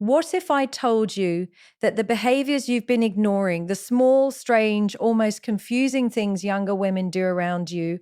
What if I told you that the behaviors you've been ignoring, the small, strange, almost confusing things younger women do around you,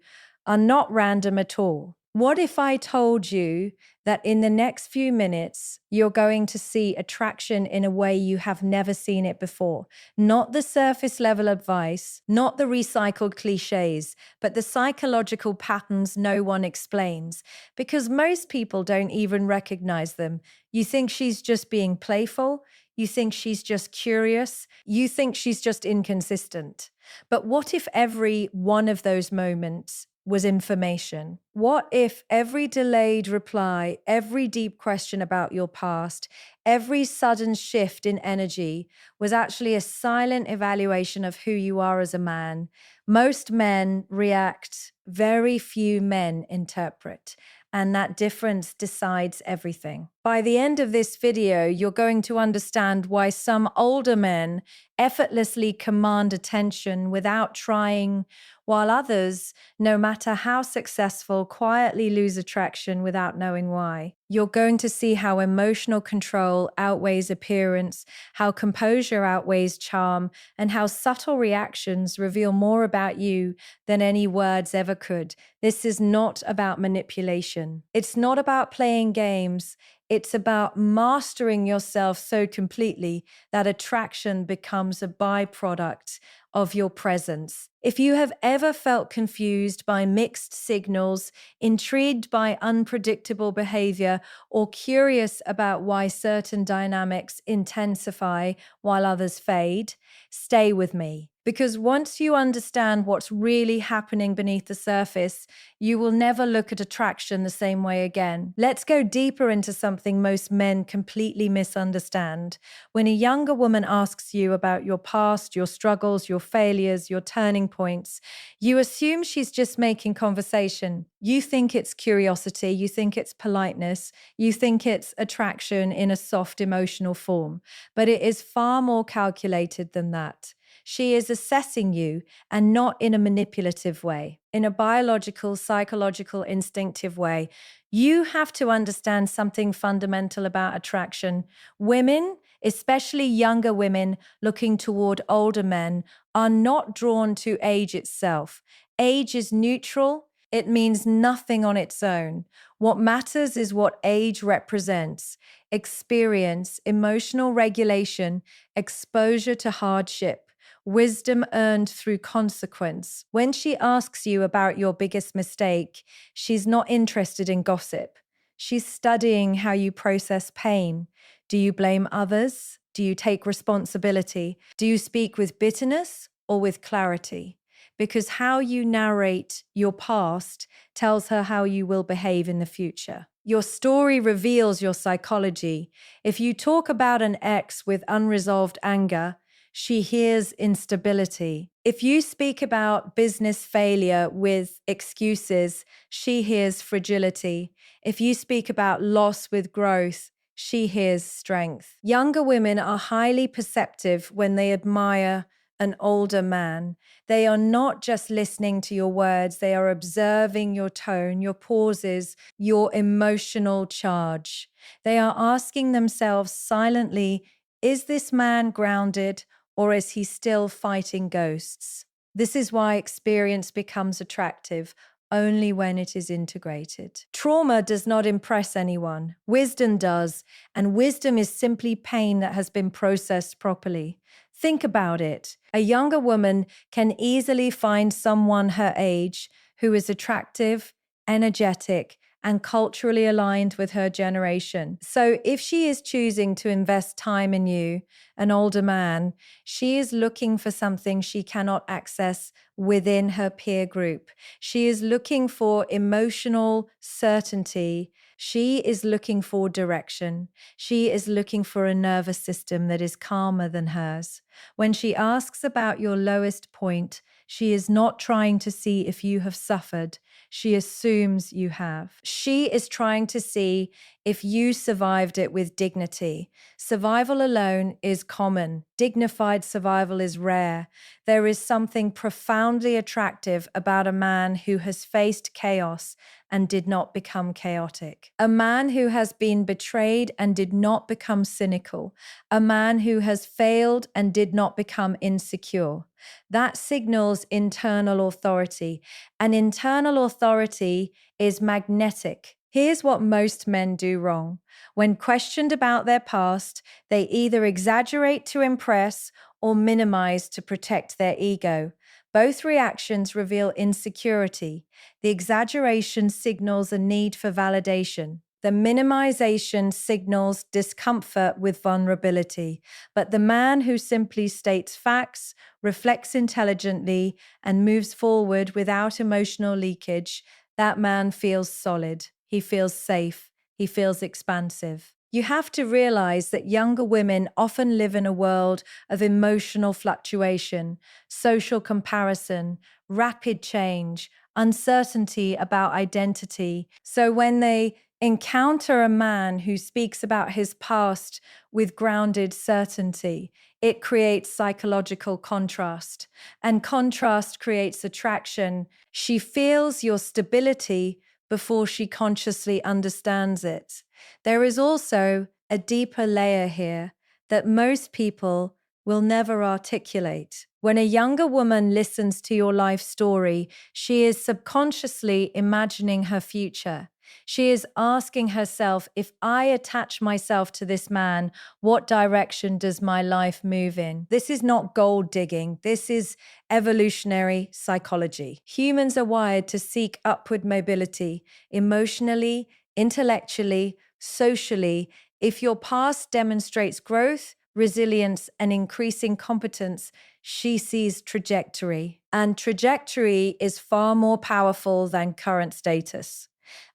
are not random at all? What if I told you that in the next few minutes, you're going to see attraction in a way you have never seen it before? Not the surface level advice, not the recycled cliches, but the psychological patterns no one explains, because most people don't even recognize them. You think she's just being playful. You think she's just curious. You think she's just inconsistent. But what if every one of those moments was information? What if every delayed reply, every deep question about your past, every sudden shift in energy was actually a silent evaluation of who you are as a man? Most men react, very few men interpret. And that difference decides everything. By the end of this video, you're going to understand why some older men effortlessly command attention without trying, while others, no matter how successful, quietly lose attraction without knowing why. You're going to see how emotional control outweighs appearance, how composure outweighs charm, and how subtle reactions reveal more about you than any words ever could. This is not about manipulation. It's not about playing games. It's about mastering yourself so completely that attraction becomes a byproduct of your presence. If you have ever felt confused by mixed signals, intrigued by unpredictable behavior, or curious about why certain dynamics intensify while others fade, stay with me. Because once you understand what's really happening beneath the surface, you will never look at attraction the same way again. Let's go deeper into something most men completely misunderstand. When a younger woman asks you about your past, your struggles, your failures, your turning points, you assume she's just making conversation. You think it's curiosity, you think it's politeness, you think it's attraction in a soft emotional form. But it is far more calculated than that. She is assessing you, and not in a manipulative way, in a biological, psychological, instinctive way. You have to understand something fundamental about attraction. Women, especially younger women looking toward older men, are not drawn to age itself. Age is neutral. It means nothing on its own. What matters is what age represents: experience, emotional regulation, exposure to hardship, wisdom earned through consequence. When she asks you about your biggest mistake, she's not interested in gossip. She's studying how you process pain. Do you blame others? Do you take responsibility? Do you speak with bitterness or with clarity? Because how you narrate your past tells her how you will behave in the future. Your story reveals your psychology. If you talk about an ex with unresolved anger, she hears instability. If you speak about business failure with excuses, she hears fragility. If you speak about loss with growth, she hears strength. Younger women are highly perceptive when they admire an older man. They are not just listening to your words, they are observing your tone, your pauses, your emotional charge. They are asking themselves silently, is this man grounded, or is he still fighting ghosts? This is why experience becomes attractive only when it is integrated. Trauma does not impress anyone. Wisdom does, and wisdom is simply pain that has been processed properly. Think about it. A younger woman can easily find someone her age who is attractive, energetic, and culturally aligned with her generation. So if she is choosing to invest time in you, an older man, she is looking for something she cannot access within her peer group. She is looking for emotional certainty. She is looking for direction. She is looking for a nervous system that is calmer than hers. When she asks about your lowest point, she is not trying to see if you have suffered. She assumes you have. She is trying to see if you survived it with dignity. Survival alone is common. Dignified survival is rare. There is something profoundly attractive about a man who has faced chaos and did not become chaotic. A man who has been betrayed and did not become cynical. A man who has failed and did not become insecure. That signals internal authority. And internal authority is magnetic. Here's what most men do wrong. When questioned about their past, they either exaggerate to impress or minimize to protect their ego. Both reactions reveal insecurity. The exaggeration signals a need for validation. The minimization signals discomfort with vulnerability. But the man who simply states facts, reflects intelligently, and moves forward without emotional leakage, that man feels solid. He feels safe. He feels expansive. You have to realize that younger women often live in a world of emotional fluctuation, social comparison, rapid change, uncertainty about identity. So when they encounter a man who speaks about his past with grounded certainty, it creates psychological contrast. And contrast creates attraction. She feels your stability before she consciously understands it. There is also a deeper layer here that most people will never articulate. When a younger woman listens to your life story, she is subconsciously imagining her future. She is asking herself, if I attach myself to this man, what direction does my life move in? This is not gold digging. This is evolutionary psychology. Humans are wired to seek upward mobility emotionally, intellectually, socially. If your past demonstrates growth, resilience, and increasing competence, she sees trajectory. And trajectory is far more powerful than current status.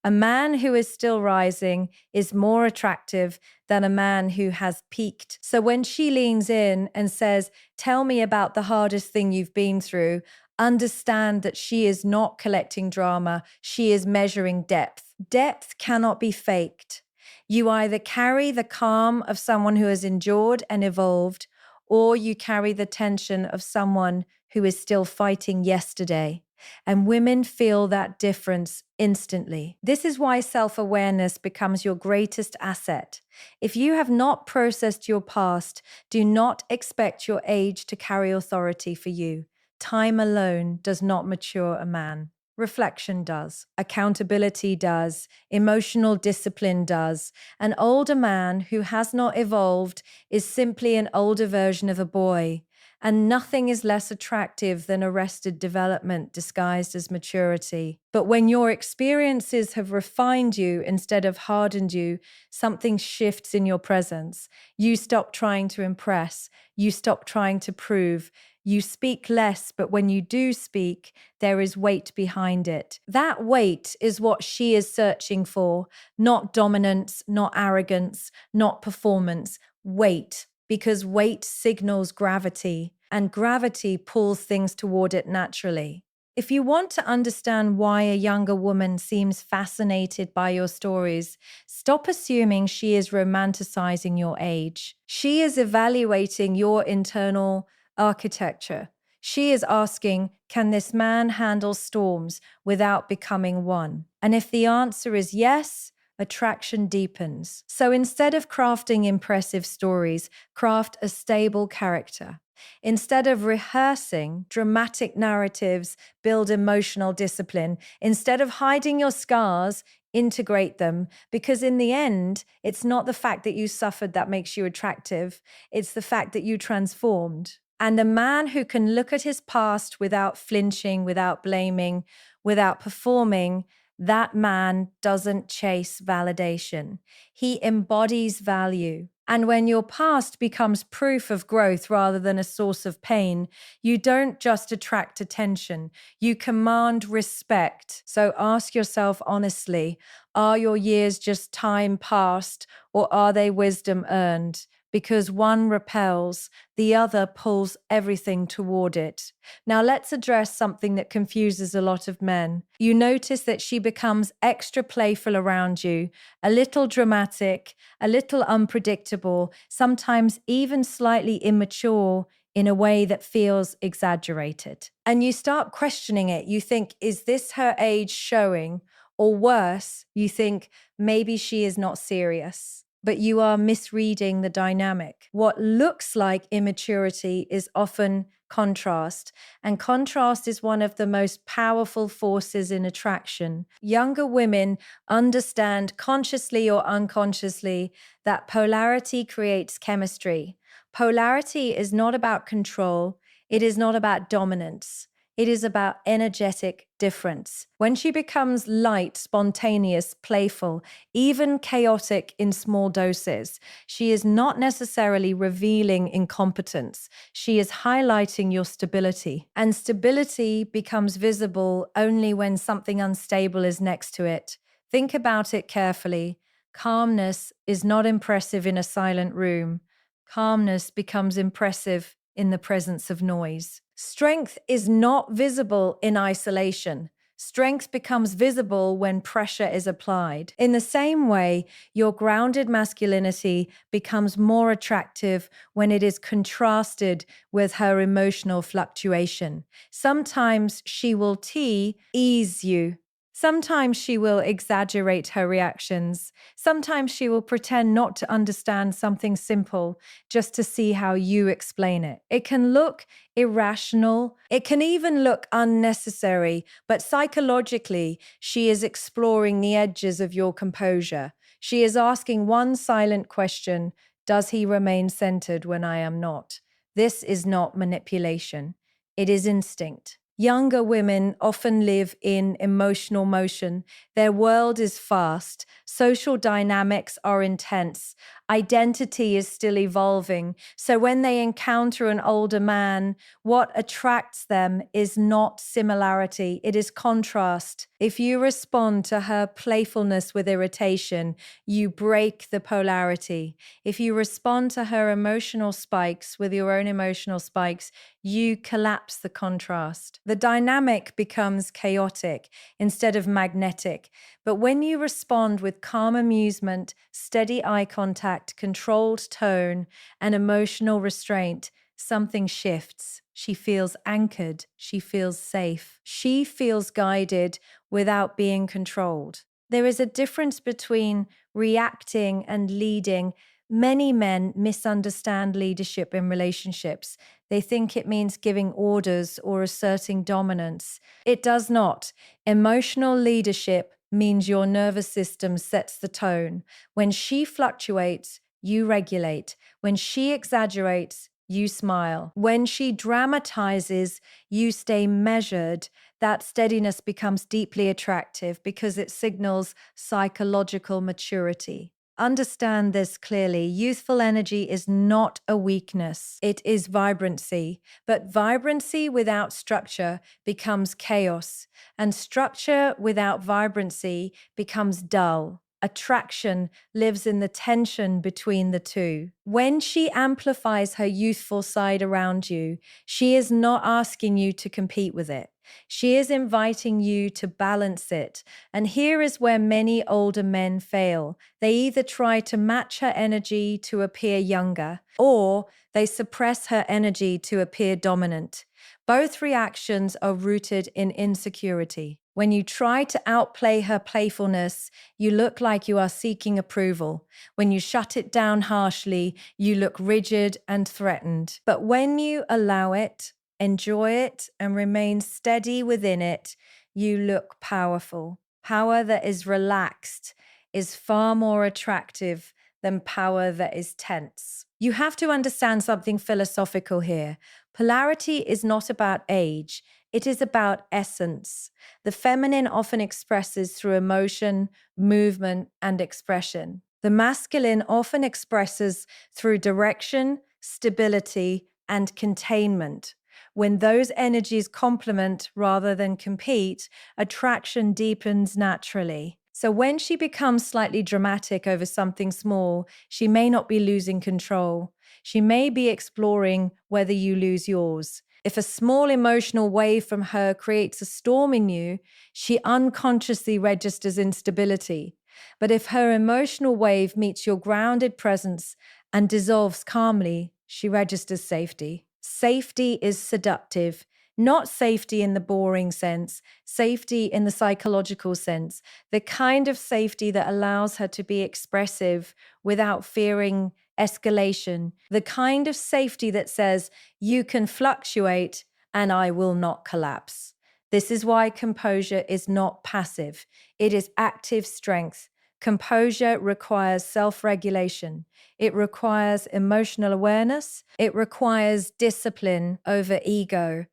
A man who is still rising is more attractive than a man who has peaked. So when she leans in and says, "Tell me about the hardest thing you've been through," understand that she is not collecting drama, she is measuring depth. Depth cannot be faked. You either carry the calm of someone who has endured and evolved, or you carry the tension of someone who is still fighting yesterday. And women feel that difference instantly. This is why self-awareness becomes your greatest asset. If you have not processed your past, do not expect your age to carry authority for you. Time alone does not mature a man. Reflection does. Accountability does. Emotional discipline does. An older man who has not evolved is simply an older version of a boy. And nothing is less attractive than arrested development disguised as maturity. But when your experiences have refined you instead of hardened you, something shifts in your presence. You stop trying to impress. You stop trying to prove. You speak less, but when you do speak, there is weight behind it. That weight is what she is searching for, not dominance, not arrogance, not performance. Weight, because weight signals gravity, and gravity pulls things toward it naturally. If you want to understand why a younger woman seems fascinated by your stories, stop assuming she is romanticizing your age. She is evaluating your internal architecture. She is asking, can this man handle storms without becoming one? And if the answer is yes, attraction deepens. So instead of crafting impressive stories, craft a stable character. Instead of rehearsing dramatic narratives, build emotional discipline. Instead of hiding your scars, integrate them. Because in the end, it's not the fact that you suffered that makes you attractive, it's the fact that you transformed. And a man who can look at his past without flinching, without blaming, without performing, that man doesn't chase validation. He embodies value. And when your past becomes proof of growth rather than a source of pain, you don't just attract attention, you command respect. So ask yourself honestly, are your years just time passed or are they wisdom earned? Because one repels, the other pulls everything toward it. Now let's address something that confuses a lot of men. You notice that she becomes extra playful around you, a little dramatic, a little unpredictable, sometimes even slightly immature in a way that feels exaggerated. And you start questioning it. You think, is this her age showing? Or worse, you think maybe she is not serious, but you are misreading the dynamic. What looks like immaturity is often contrast, and contrast is one of the most powerful forces in attraction. Younger women understand consciously or unconsciously that polarity creates chemistry. Polarity is not about control, it is not about dominance. It is about energetic difference. When she becomes light, spontaneous, playful, even chaotic in small doses, she is not necessarily revealing incompetence. She is highlighting your stability. And stability becomes visible only when something unstable is next to it. Think about it carefully. Calmness is not impressive in a silent room. Calmness becomes impressive in the presence of noise. Strength is not visible in isolation. Strength becomes visible when pressure is applied. In the same way, your grounded masculinity becomes more attractive when it is contrasted with her emotional fluctuation. Sometimes she will ease you. Sometimes she will exaggerate her reactions. Sometimes she will pretend not to understand something simple just to see how you explain it. It can look irrational. It can even look unnecessary, but psychologically, she is exploring the edges of your composure. She is asking one silent question: does he remain centered when I am not? This is not manipulation. It is instinct. Younger women often live in emotional motion. Their world is fast. Social dynamics are intense. Identity is still evolving. So when they encounter an older man, what attracts them is not similarity, it is contrast. If you respond to her playfulness with irritation, you break the polarity. If you respond to her emotional spikes with your own emotional spikes, you collapse the contrast. The dynamic becomes chaotic instead of magnetic. But when you respond with calm amusement, steady eye contact, controlled tone, and emotional restraint, something shifts. She feels anchored. She feels safe. She feels guided without being controlled. There is a difference between reacting and leading. Many men misunderstand leadership in relationships. They think it means giving orders or asserting dominance. It does not. Emotional leadership means your nervous system sets the tone. When she fluctuates, you regulate. When she exaggerates, you smile. When she dramatizes, you stay measured. That steadiness becomes deeply attractive because it signals psychological maturity. Understand this clearly. Youthful energy is not a weakness. It is vibrancy. But vibrancy without structure becomes chaos, and structure without vibrancy becomes dull. Attraction lives in the tension between the two. When she amplifies her youthful side around you, she is not asking you to compete with it. She is inviting you to balance it. And here is where many older men fail. They either try to match her energy to appear younger, or they suppress her energy to appear dominant. Both reactions are rooted in insecurity. When you try to outplay her playfulness, you look like you are seeking approval. When you shut it down harshly, you look rigid and threatened. But when you allow it, enjoy it, and remain steady within it, you look powerful. Power that is relaxed is far more attractive than power that is tense. You have to understand something philosophical here. Polarity is not about age, it is about essence. The feminine often expresses through emotion, movement, and expression. The masculine often expresses through direction, stability, and containment. When those energies complement rather than compete, attraction deepens naturally. So when she becomes slightly dramatic over something small, she may not be losing control. She may be exploring whether you lose yours. If a small emotional wave from her creates a storm in you, she unconsciously registers instability. But if her emotional wave meets your grounded presence and dissolves calmly, she registers safety. Safety is seductive. Not safety in the boring sense, safety in the psychological sense, the kind of safety that allows her to be expressive without fearing escalation, the kind of safety that says, you can fluctuate and I will not collapse. This is why composure is not passive, it is active strength. Composure requires self regulation. It requires emotional awareness. It requires discipline over ego.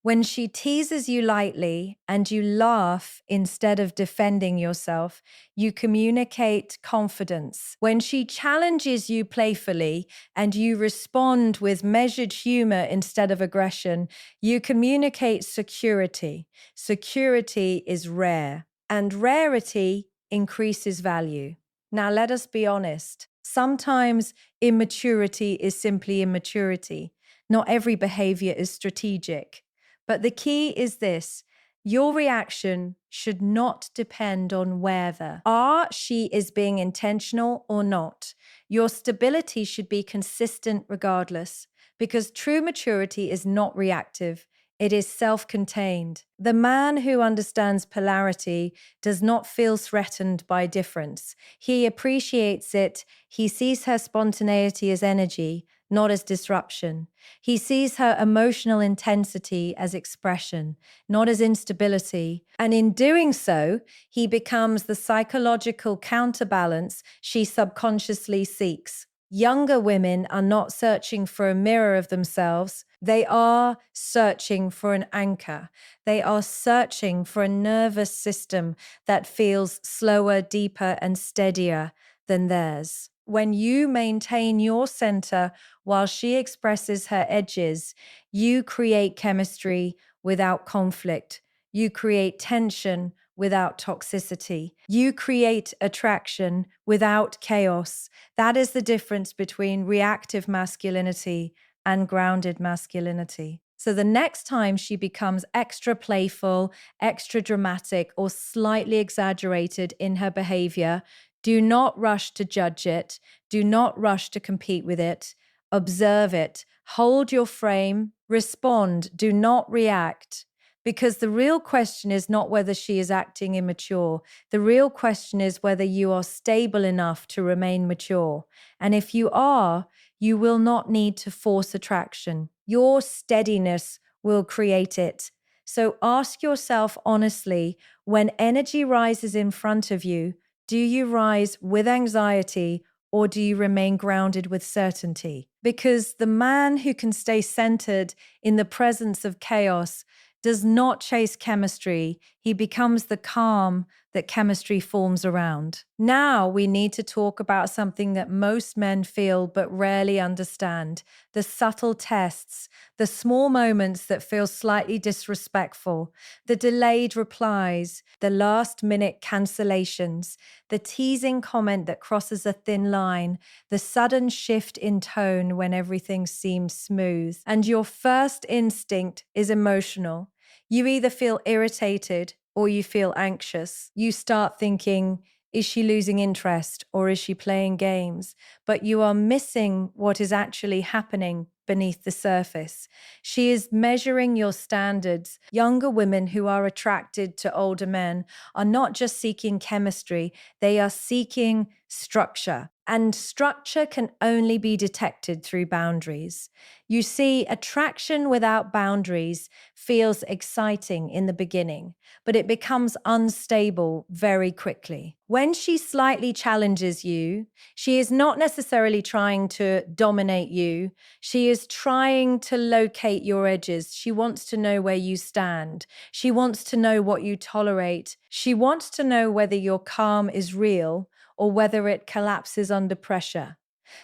When she teases you lightly and you laugh instead of defending yourself, you communicate confidence. When she challenges you playfully and you respond with measured humor instead of aggression, you communicate security. Security is rare, and rarity increases value. Now, let us be honest. Sometimes immaturity is simply immaturity. Not every behavior is strategic. But the key is this: your reaction should not depend on whether she is being intentional or not. Your stability should be consistent regardless, because true maturity is not reactive. It is self-contained. The man who understands polarity does not feel threatened by difference. He appreciates it. He sees her spontaneity as energy, not as disruption. He sees her emotional intensity as expression, not as instability. And in doing so, he becomes the psychological counterbalance she subconsciously seeks. Younger women are not searching for a mirror of themselves. They are searching for an anchor. They are searching for a nervous system that feels slower, deeper, and steadier than theirs. When you maintain your center while she expresses her edges, you create chemistry without conflict. You create tension without toxicity. You create attraction without chaos. That is the difference between reactive masculinity and grounded masculinity. So the next time she becomes extra playful, extra dramatic, or slightly exaggerated in her behavior, do not rush to judge it. Do not rush to compete with it. Observe it. Hold your frame. Respond. Do not react. Because the real question is not whether she is acting immature. The real question is whether you are stable enough to remain mature. And if you are, you will not need to force attraction. Your steadiness will create it. So ask yourself honestly, when energy rises in front of you, do you rise with anxiety or do you remain grounded with certainty? Because the man who can stay centered in the presence of chaos does not chase chemistry. He becomes the calm that chemistry forms around. Now we need to talk about something that most men feel but rarely understand: the subtle tests, the small moments that feel slightly disrespectful, the delayed replies, the last-minute cancellations, the teasing comment that crosses a thin line, the sudden shift in tone when everything seems smooth. And your first instinct is emotional. You either feel irritated or you feel anxious. You start thinking, is she losing interest or is she playing games? But you are missing what is actually happening beneath the surface. She is measuring your standards. Younger women who are attracted to older men are not just seeking chemistry, they are seeking structure. And structure can only be detected through boundaries. You see, attraction without boundaries feels exciting in the beginning, but it becomes unstable very quickly. When she slightly challenges you, she is not necessarily trying to dominate you. She is trying to locate your edges. She wants to know where you stand. She wants to know what you tolerate. She wants to know whether your calm is real or whether it collapses under pressure.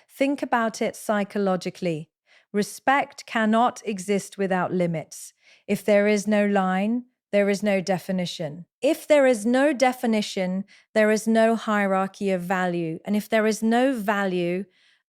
Think about it psychologically. Respect cannot exist without limits. If there is no line, there is no definition. If there is no definition, there is no hierarchy of value. And if there is no value,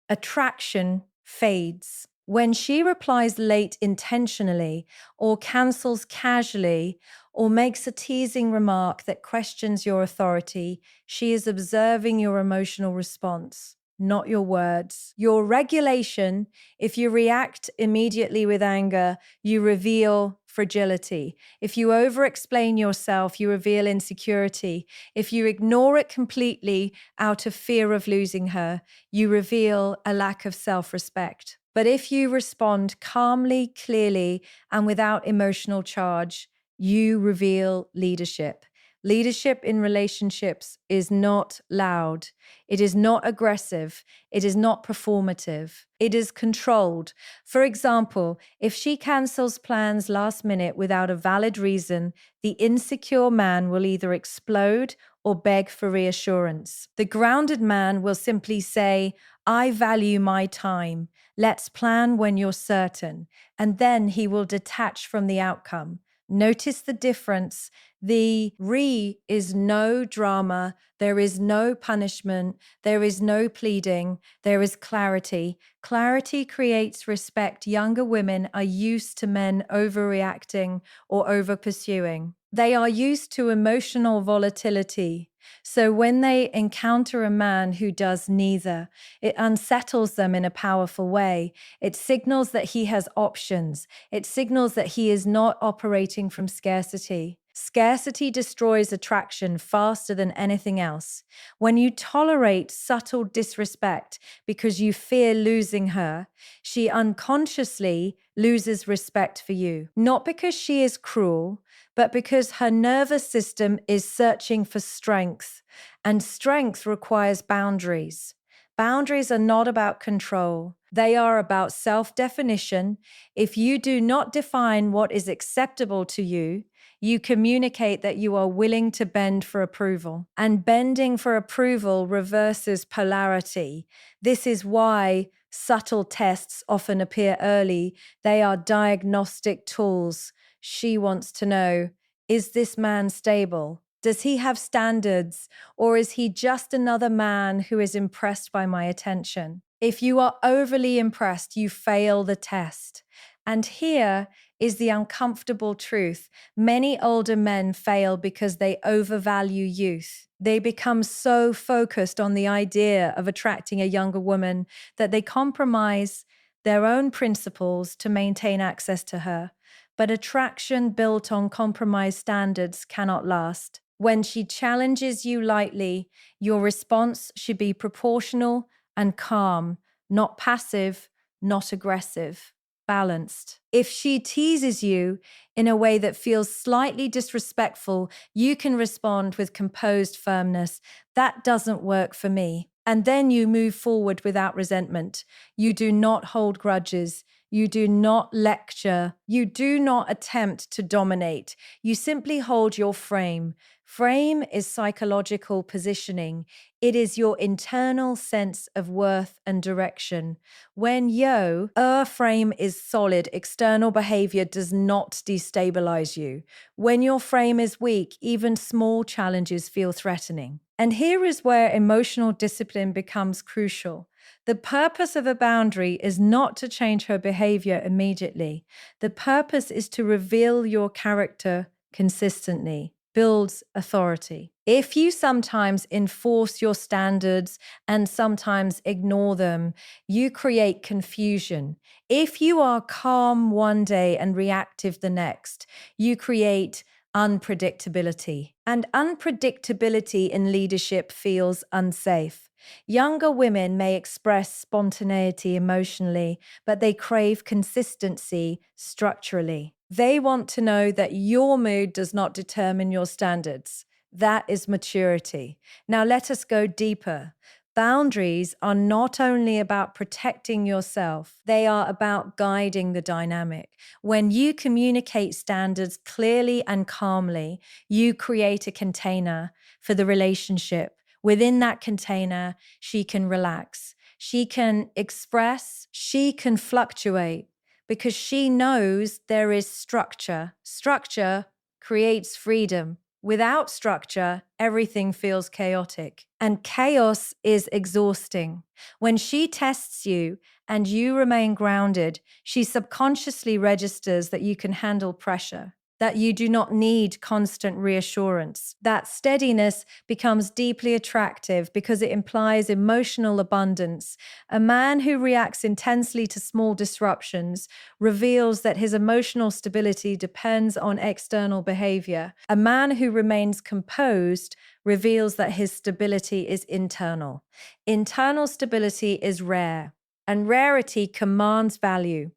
attraction fades. When she replies late intentionally, or cancels casually, or makes a teasing remark that questions your authority, she is observing your emotional response. not your words. Your regulation, if you react immediately with anger, you reveal fragility. If you over-explain yourself, you reveal insecurity. If you ignore it completely out of fear of losing her, you reveal a lack of self-respect. But if you respond calmly, clearly, and without emotional charge, you reveal leadership. Leadership in relationships is not loud. It is not aggressive. It is not performative. It is controlled. For example, if she cancels plans last minute without a valid reason, the insecure man will either explode or beg for reassurance. The grounded man will simply say, I value my time. Let's plan when you're certain. And then he will detach from the outcome. Notice the difference. The re is no drama. There is no punishment. There is no pleading. There is clarity. Clarity creates respect. Younger women are used to men overreacting or over pursuing. They are used to emotional volatility. So when they encounter a man who does neither, it unsettles them in a powerful way. It signals that he has options. It signals that he is not operating from scarcity. Scarcity destroys attraction faster than anything else. When you tolerate subtle disrespect because you fear losing her, she unconsciously loses respect for you. Not because she is cruel, but because her nervous system is searching for strength, and strength requires boundaries. Boundaries are not about control. They are about self-definition. If you do not define what is acceptable to you, you communicate that you are willing to bend for approval. And bending for approval reverses polarity. This is why subtle tests often appear early. They are diagnostic tools. She wants to know, is this man stable? Does he have standards? Or is he just another man who is impressed by my attention? If you are overly impressed, you fail the test. And here is the uncomfortable truth. Many older men fail because they overvalue youth. They become so focused on the idea of attracting a younger woman that they compromise their own principles to maintain access to her. But attraction built on compromised standards cannot last. When she challenges you lightly, your response should be proportional and calm, not passive, not aggressive, balanced. If she teases you in a way that feels slightly disrespectful, you can respond with composed firmness. That doesn't work for me. And then you move forward without resentment. You do not hold grudges. You do not lecture. You do not attempt to dominate. You simply hold your frame. Frame is psychological positioning. It is your internal sense of worth and direction. When your frame is solid, external behavior does not destabilize you. When your frame is weak, even small challenges feel threatening. And here is where emotional discipline becomes crucial. The purpose of a boundary is not to change her behavior immediately. The purpose is to reveal your character consistently, builds authority. If you sometimes enforce your standards and sometimes ignore them, you create confusion. If you are calm one day and reactive the next, you create unpredictability. And unpredictability in leadership feels unsafe. Younger women may express spontaneity emotionally, but they crave consistency structurally. They want to know that your mood does not determine your standards. That is maturity. Now let us go deeper. Boundaries are not only about protecting yourself, they are about guiding the dynamic. When you communicate standards clearly and calmly, you create a container for the relationship. Within that container, she can relax, she can express, she can fluctuate because she knows there is structure. Structure creates freedom. Without structure, everything feels chaotic. And chaos is exhausting. When she tests you and you remain grounded, she subconsciously registers that you can handle pressure. that you do not need constant reassurance. That steadiness becomes deeply attractive because it implies emotional abundance. A man who reacts intensely to small disruptions reveals that his emotional stability depends on external behavior. A man who remains composed reveals that his stability is internal. Internal stability is rare, and rarity commands value.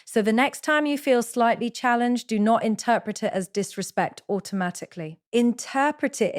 So the next time you feel slightly challenged, do not interpret it as disrespect automatically. Interpret it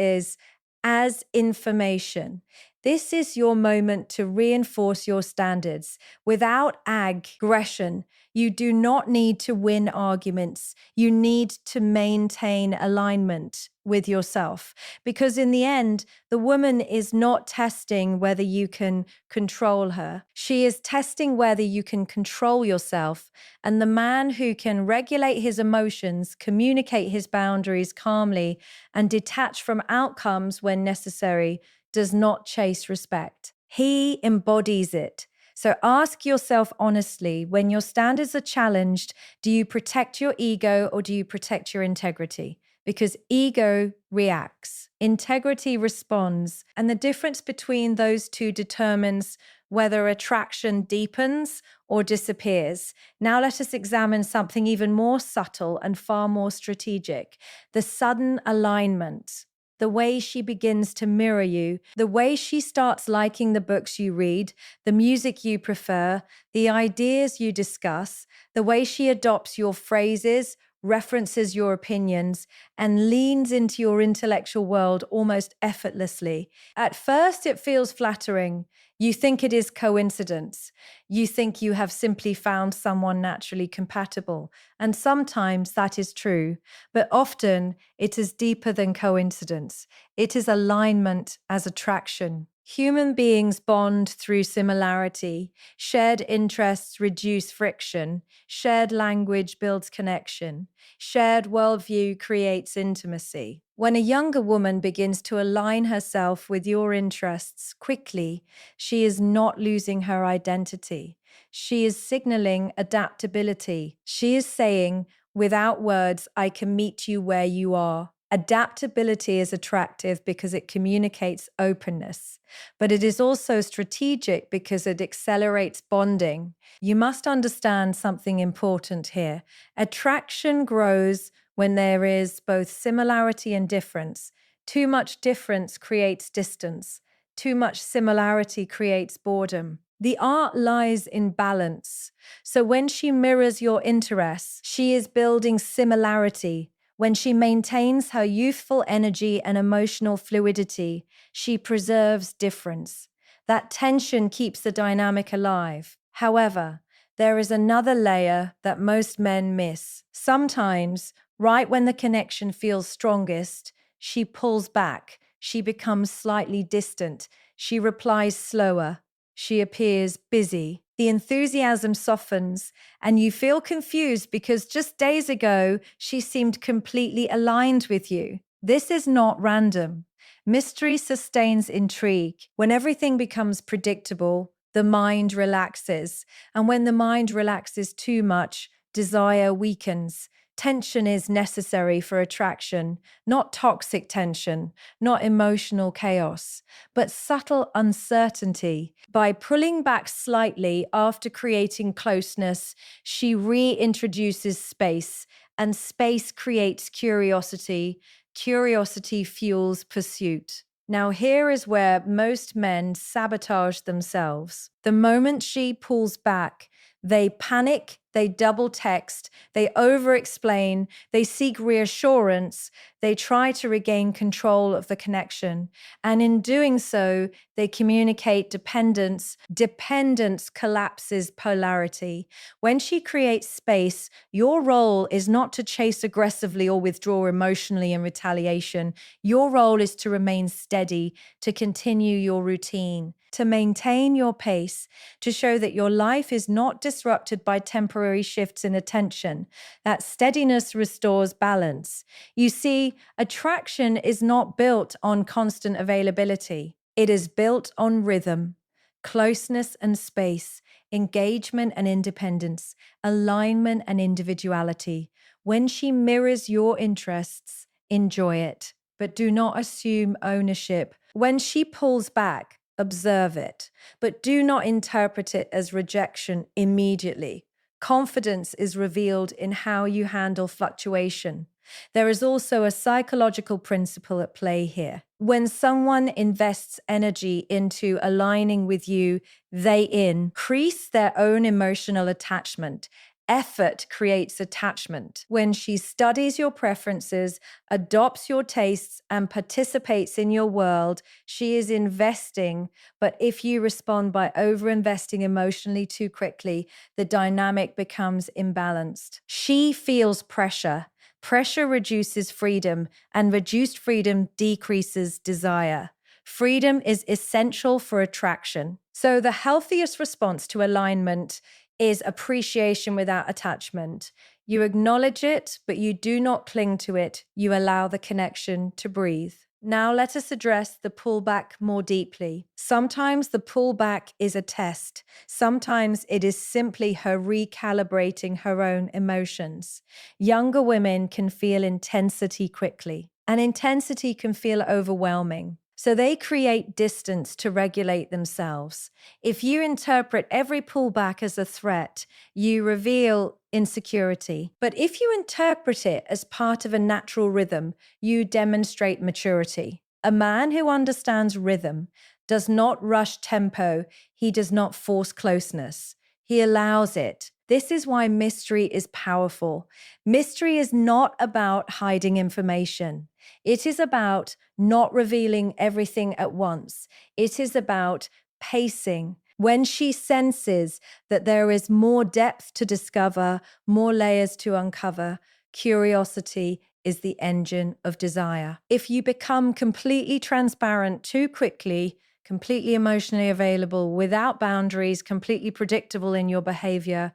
as information. This is your moment to reinforce your standards without aggression. You do not need to win arguments. You need to maintain alignment with yourself. Because in the end, the woman is not testing whether you can control her. She is testing whether you can control yourself. And the man who can regulate his emotions, communicate his boundaries calmly, and detach from outcomes when necessary does not chase respect. He embodies it. So ask yourself honestly, when your standards are challenged, do you protect your ego or do you protect your integrity? Because ego reacts, integrity responds, and the difference between those two determines whether attraction deepens or disappears. Now let us examine something even more subtle and far more strategic: the sudden alignment. The way she begins to mirror you, the way she starts liking the books you read, the music you prefer, the ideas you discuss, the way she adopts your phrases, references your opinions, and leans into your intellectual world almost effortlessly. At first, it feels flattering. You think it is coincidence. You think you have simply found someone naturally compatible. And sometimes that is true, but often it is deeper than coincidence. It is alignment as attraction. Human beings bond through similarity. Shared interests reduce friction. Shared language builds connection. Shared worldview creates intimacy. When a younger woman begins to align herself with your interests quickly, she is not losing her identity. She is signaling adaptability. She is saying, without words, I can meet you where you are. Adaptability is attractive because it communicates openness, but it is also strategic because it accelerates bonding. You must understand something important here. Attraction grows when there is both similarity and difference. Too much difference creates distance. Too much similarity creates boredom. The art lies in balance. So when she mirrors your interests, she is building similarity. When she maintains her youthful energy and emotional fluidity, she preserves difference. That tension keeps the dynamic alive. However, there is another layer that most men miss. Sometimes, right when the connection feels strongest, she pulls back. She becomes slightly distant. She replies slower. She appears busy. The enthusiasm softens, and you feel confused because just days ago, she seemed completely aligned with you. This is not random. Mystery sustains intrigue. When everything becomes predictable, the mind relaxes. And when the mind relaxes too much, desire weakens. Tension is necessary for attraction, not toxic tension, not emotional chaos, but subtle uncertainty. By pulling back slightly after creating closeness, she reintroduces space, and space creates curiosity. Curiosity fuels pursuit. Now, here is where most men sabotage themselves. The moment she pulls back, they panic, they double text, they over explain, they seek reassurance, they try to regain control of the connection. And in doing so, they communicate dependence. Dependence collapses polarity. When she creates space, your role is not to chase aggressively or withdraw emotionally in retaliation. Your role is to remain steady, to continue your routine, to maintain your pace, to show that your life is not disrupted by temporary shifts in attention. That steadiness restores balance. You see, attraction is not built on constant availability. It is built on rhythm, closeness, and space. engagement and independence, alignment and individuality. When she mirrors your interests, enjoy it, but do not assume ownership. When she pulls back, observe it, but do not interpret it as rejection immediately. Confidence is revealed in how you handle fluctuation. There is also a psychological principle at play here. When someone invests energy into aligning with you, they increase their own emotional attachment. Effort creates attachment. When she studies your preferences, adopts your tastes, and participates in your world, she is investing. But if you respond by over-investing emotionally too quickly, the dynamic becomes imbalanced. She feels pressure. Pressure reduces freedom, and reduced freedom decreases desire. Freedom is essential for attraction. So, the healthiest response to alignment is appreciation without attachment. You acknowledge it, but you do not cling to it. You allow the connection to breathe. Now, let us address the pullback more deeply. Sometimes the pullback is a test. Sometimes it is simply her recalibrating her own emotions. Younger women can feel intensity quickly, and intensity can feel overwhelming. So they create distance to regulate themselves. If you interpret every pullback as a threat, you reveal insecurity. But if you interpret it as part of a natural rhythm, you demonstrate maturity. A man who understands rhythm does not rush tempo, he does not force closeness. He allows it. This is why mystery is powerful. Mystery is not about hiding information. It is about not revealing everything at once. It is about pacing. When she senses that there is more depth to discover, more layers to uncover, curiosity is the engine of desire. If you become completely transparent too quickly, completely emotionally available, without boundaries, completely predictable in your behavior,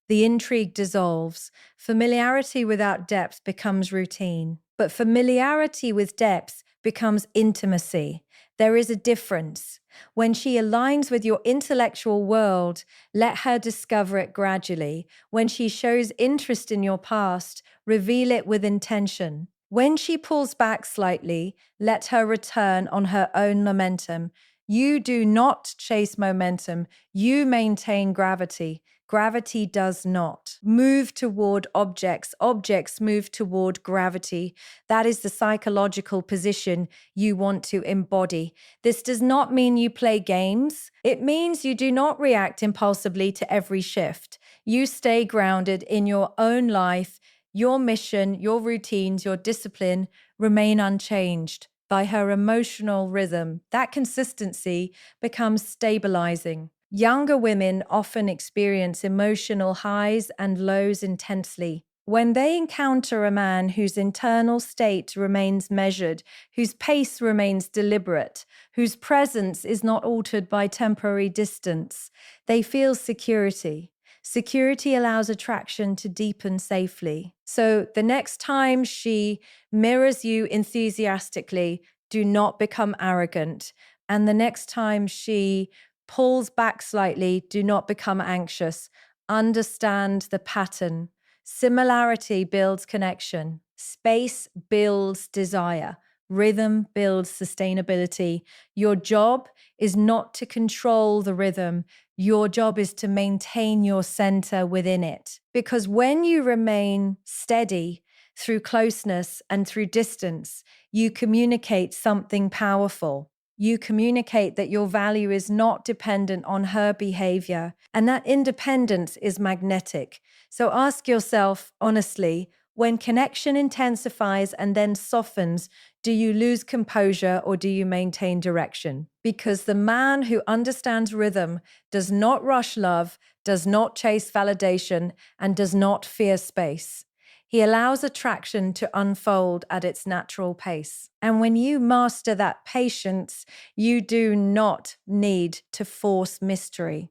the intrigue dissolves. Familiarity without depth becomes routine. But familiarity with depth becomes intimacy. There is a difference. When she aligns with your intellectual world, let her discover it gradually. When she shows interest in your past, reveal it with intention. When she pulls back slightly, let her return on her own momentum. You do not chase momentum, you maintain gravity. Gravity does not move toward objects. Objects move toward gravity. That is the psychological position you want to embody. This does not mean you play games. It means you do not react impulsively to every shift. You stay grounded in your own life. Your mission, your routines, your discipline remain unchanged by her emotional rhythm. That consistency becomes stabilizing. Younger women often experience emotional highs and lows intensely. When they encounter a man whose internal state remains measured, whose pace remains deliberate, whose presence is not altered by temporary distance, they feel security. Security allows attraction to deepen safely. So the next time she mirrors you enthusiastically, do not become arrogant. And the next time she pulls back slightly, do not become anxious. Understand the pattern. Similarity builds connection. Space builds desire. Rhythm builds sustainability. Your job is not to control the rhythm. Your job is to maintain your center within it. Because when you remain steady through closeness and through distance, you communicate something powerful. You communicate that your value is not dependent on her behavior, and that independence is magnetic. So ask yourself honestly, when connection intensifies and then softens, do you lose composure or do you maintain direction? Because the man who understands rhythm does not rush love, does not chase validation, and does not fear space. He allows attraction to unfold at its natural pace. And when you master that patience, you do not need to force mystery.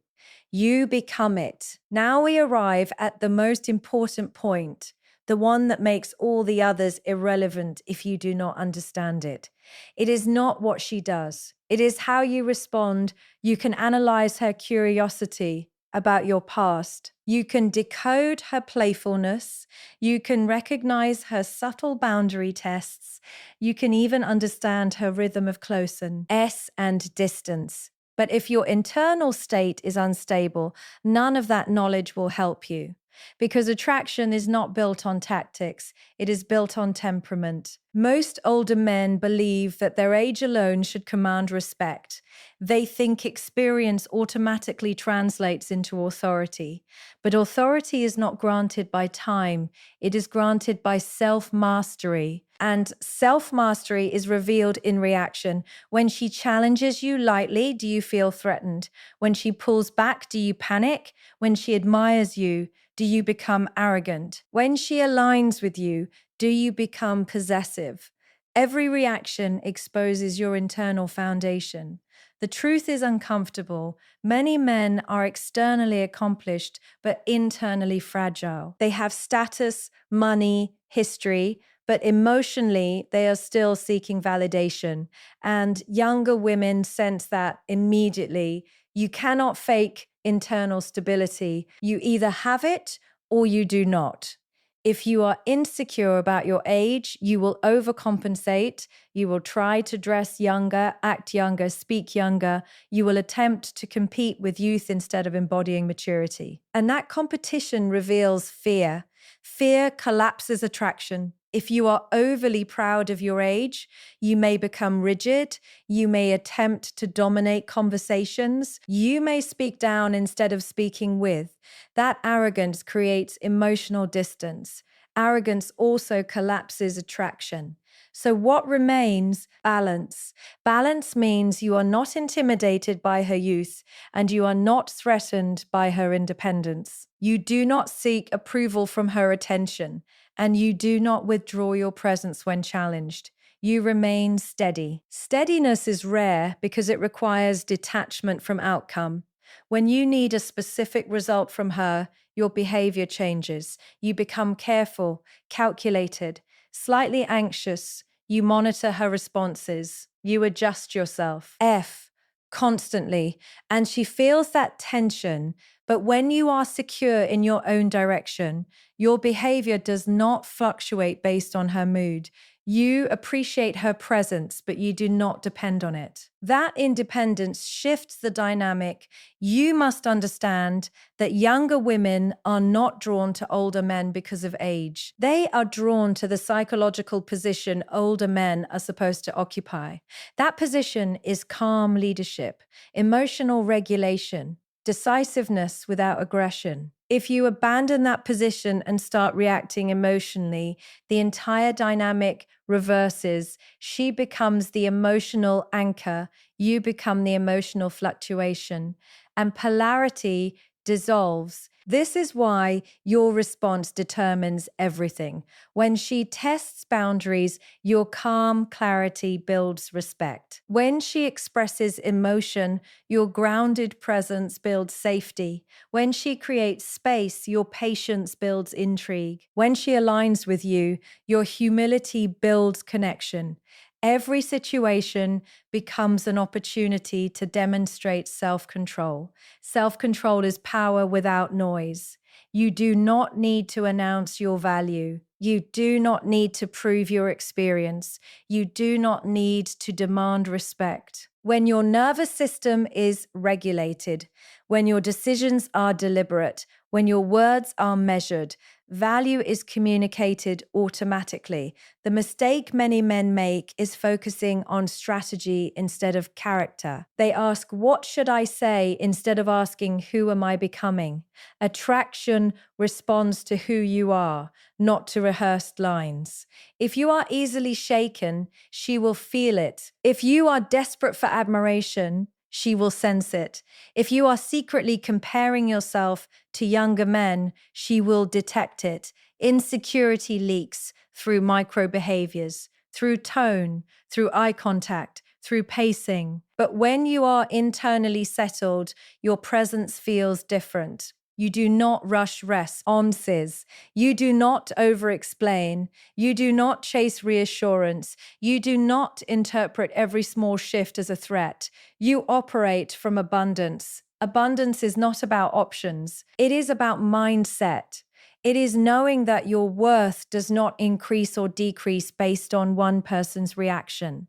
You become it. Now we arrive at the most important point, the one that makes all the others irrelevant if you do not understand it. It is not what she does. It is how you respond. You can analyze her curiosity. about your past. You can decode her playfulness. You can recognize her subtle boundary tests. You can even understand her rhythm of closeness and distance. But if your internal state is unstable, none of that knowledge will help you. Because attraction is not built on tactics, it is built on temperament. Most older men believe that their age alone should command respect. They think experience automatically translates into authority. But authority is not granted by time, it is granted by self-mastery. And self-mastery is revealed in reaction. When she challenges you lightly, do you feel threatened? When she pulls back, do you panic? When she admires you, do you become arrogant? When she aligns with you, do you become possessive? Every reaction exposes your internal foundation. The truth is uncomfortable. Many men are externally accomplished, but internally fragile. They have status, money, history, but emotionally, they are still seeking validation. And younger women sense that immediately. You cannot fake internal stability. You either have it or you do not. If you are insecure about your age, you will overcompensate. You will try to dress younger, act younger, speak younger. You will attempt to compete with youth instead of embodying maturity. And that competition reveals fear. Fear collapses attraction. If you are overly proud of your age, you may become rigid. You may attempt to dominate conversations. You may speak down instead of speaking with. That arrogance creates emotional distance. Arrogance also collapses attraction. So what remains? Balance. Balance means you are not intimidated by her youth and you are not threatened by her independence. You do not seek approval from her attention and you do not withdraw your presence when challenged. You remain steady. Steadiness is rare because it requires detachment from outcome. When you need a specific result from her, your behavior changes. You become careful, calculated, slightly anxious. You monitor her responses. You adjust yourself. Constantly. And she feels that tension. But when you are secure in your own direction, your behavior does not fluctuate based on her mood. You appreciate her presence, but you do not depend on it. That independence shifts the dynamic. You must understand that younger women are not drawn to older men because of age. They are drawn to the psychological position older men are supposed to occupy. That position is calm leadership, emotional regulation, decisiveness without aggression. If you abandon that position and start reacting emotionally, the entire dynamic reverses. She becomes the emotional anchor. You become the emotional fluctuation. And polarity dissolves. This is why your response determines everything. When she tests boundaries, your calm clarity builds respect. When she expresses emotion, your grounded presence builds safety. When she creates space, your patience builds intrigue. When she aligns with you, your humility builds connection. Every situation becomes an opportunity to demonstrate self-control. Self-control is power without noise. You do not need to announce your value. You do not need to prove your experience. You do not need to demand respect. When your nervous system is regulated, when your decisions are deliberate, when your words are measured, value is communicated automatically. The mistake many men make is focusing on strategy instead of character. They ask, "What should I say?" instead of asking, "Who am I becoming?" Attraction responds to who you are, not to rehearsed lines. If you are easily shaken, she will feel it. If you are desperate for admiration, she will sense it. If you are secretly comparing yourself to younger men, she will detect it. Insecurity leaks through micro behaviors, through tone, through eye contact, through pacing. But when you are internally settled, your presence feels different. You do not rush responses. You do not over-explain. You do not chase reassurance. You do not interpret every small shift as a threat. You operate from abundance. Abundance is not about options, it is about mindset. It is knowing that your worth does not increase or decrease based on one person's reaction.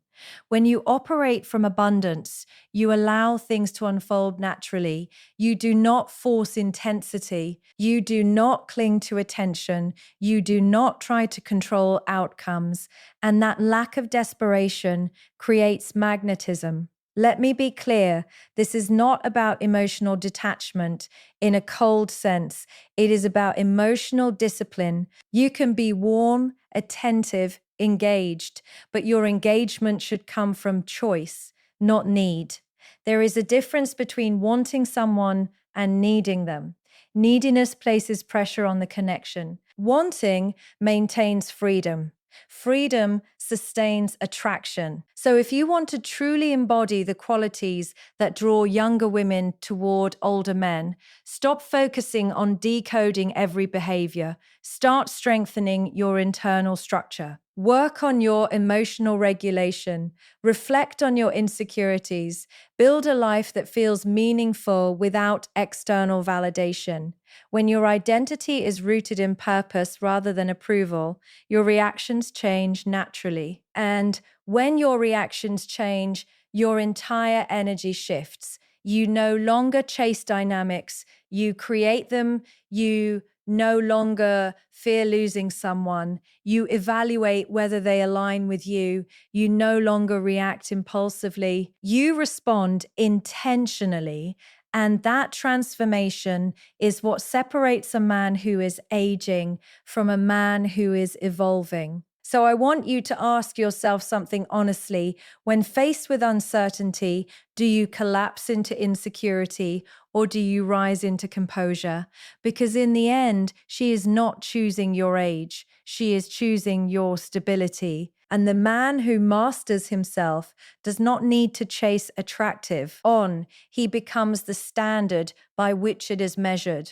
When you operate from abundance, you allow things to unfold naturally. You do not force intensity. You do not cling to attention. You do not try to control outcomes. And that lack of desperation creates magnetism. Let me be clear, this is not about emotional detachment in a cold sense. It is about emotional discipline. You can be warm, attentive, engaged, but your engagement should come from choice, not need. There is a difference between wanting someone and needing them. Neediness places pressure on the connection. Wanting maintains freedom. Freedom sustains attraction. So, if you want to truly embody the qualities that draw younger women toward older men, stop focusing on decoding every behavior. Start strengthening your internal structure. Work on your emotional regulation. Reflect on your insecurities. Build a life that feels meaningful without external validation. When your identity is rooted in purpose rather than approval, your reactions change naturally. And when your reactions change, your entire energy shifts. You no longer chase dynamics, you create them. You no longer fear losing someone. You evaluate whether they align with you. You no longer react impulsively. You respond intentionally. And that transformation is what separates a man who is aging from a man who is evolving. So I want you to ask yourself something honestly. When faced with uncertainty, do you collapse into insecurity or do you rise into composure? Because in the end, she is not choosing your age. She is choosing your stability. And the man who masters himself does not need to chase attractive on. He becomes the standard by which it is measured.